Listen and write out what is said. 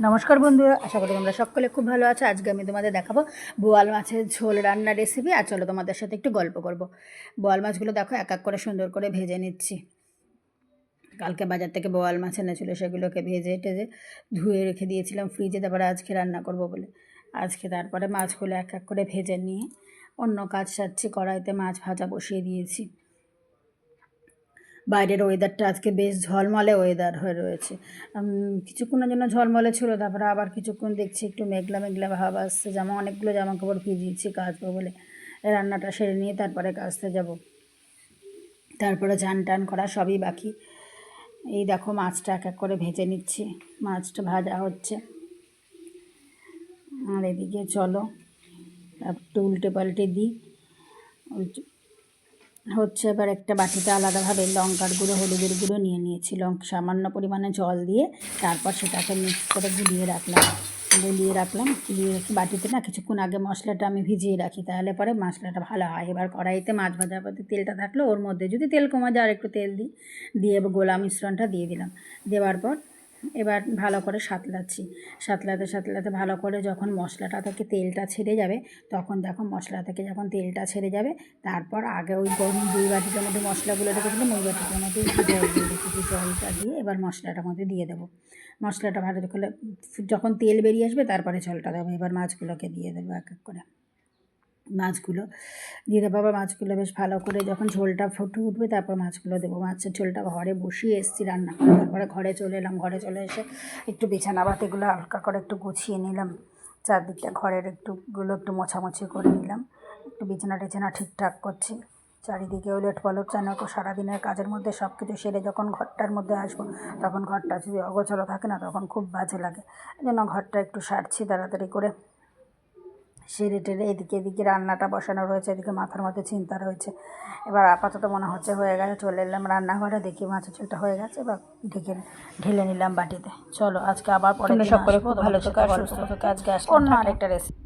নমস্কার বন্ধুরা, আশা করি তোমরা সকলে খুব ভালো আছো। আজকে আমি তোমাদের দেখাবো বোয়াল মাছের ঝোল রান্নার রেসিপি। আর চলো তোমাদের সাথে একটু গল্প করব। বোয়াল মাছগুলো দেখো এক এক করে সুন্দর করে ভেজে নিচ্ছি। কালকে বাজার থেকে বোয়াল মাছ এনেছিল, সেগুলোকে ভেজে টেজে ধুয়ে রেখে দিয়েছিলাম ফ্রিজে, তারপরে আজকে রান্না করব বলে। আজকে তারপরে মাছগুলো এক এক করে ভেজে নিয়ে অন্য কাজ সারছি, কড়াইতে মাছ ভাজা বসিয়ে দিয়েছি। বাইরের ওয়েদারটা আজকে বেশ ঝলমলে ওয়েদার হয়ে রয়েছে। কিছুক্ষণের জন্য ঝলমলে ছিল, তারপরে আবার কিছুক্ষণ দেখছি একটু মেঘলা মেঘলা ভাব আসছে। অনেকগুলো জামা কাপড় ভিজিয়েছি কাচবো বলে। রান্নাটা সেরে নিয়ে তারপরে কাচতে যাব। তারপরে চান টান করা সবই বাকি। এই দেখো মাছটা এক এক করে ভেজে নিচ্ছি, মাছটা ভাজা হচ্ছে। আর এদিকে চলো একটু উল্টে পাল্টে দিই। হচ্ছে এবার একটা বাটিতে আলাদাভাবে লঙ্কার গুঁড়ো, হলুদের গুঁড়ো নিয়ে নিয়েছি। সামান্য পরিমাণে জল দিয়ে তারপর সেটাকে মিক্স করে গুলিয়ে রাখলাম। গুলিয়ে রেখে বাটিতে না কিছুক্ষণ আগে মশলাটা আমি ভিজিয়ে রাখি, তাহলে পরে মশলাটা ভালো হয়। এবার কড়াইতে মাছ ভাজার পরে তেলটা থাকলো, ওর মধ্যে যদি তেল কমা যায় আর একটু তেল দিয়ে গোলা মিশ্রণটা দিয়ে দিলাম। দেওয়ার পর এবার ভালো করে সাতলাতে ভালো করে যখন মশলাটা থেকে তেলটা ছেড়ে যাবে, তখন দেখো মশলা থেকে যখন তেলটা ছেড়ে যাবে, তারপর আগে ওই গরম 2 বাটিটার মধ্যে মশলাগুলো রেখেছিলাম, ওই বাটিটার মধ্যে জল দিয়ে রেখেছি। জলটা দিয়ে এবার মশলাটার মধ্যে দিয়ে দেবো। মশলাটা ভালো করে যখন তেল বেরিয়ে আসবে তারপরে ঝোলটা দেবো। এবার মাছগুলোকে দিয়ে দেবো এক এক করে। মাছগুলো দিয়ে দেবো। আবার মাছগুলো বেশ ভালো করে যখন ঝোলটা ফুটে উঠবে তারপর মাছগুলো দেবো। মাছের ঝোলটা ঘরে বসিয়ে এসেছি রান্না করে, তারপরে ঘরে চলে এলাম। ঘরে চলে এসে একটু বিছানা বাতিগুলো হালকা করে একটু গুছিয়ে নিলাম। চারদিকটা ঘরের একটু মোছামুছি করে নিলাম। একটু বিছানা ঠিকঠাক করছি। চারিদিকে ওলট পালট যেন সারাদিনের কাজের মধ্যে সব কিছু সেরে যখন ঘরটার মধ্যে আসবো, তখন ঘরটা যদি অগোছালো থাকে না, তখন খুব বাজে লাগে। এই জন্য ঘরটা একটু সারছি তাড়াতাড়ি করে, সেরে টেরে এদিকে রান্নাটা বসানো রয়েছে। এদিকে মাথার মধ্যে চিন্তা রয়েছে। এবার আপাতত মনে হচ্ছে হয়ে গেছে। চলে এলাম রান্নাঘরে, দেখি মাছের ঝোলটা হয়ে গেছে। এবার ঢেলে নিলাম বাটিতে। চলো আজকে আবার পরে সকলে খুব ভালো থেকো, সুস্থ থেকো। আজকে অন্য আরেকটা রেসিপি।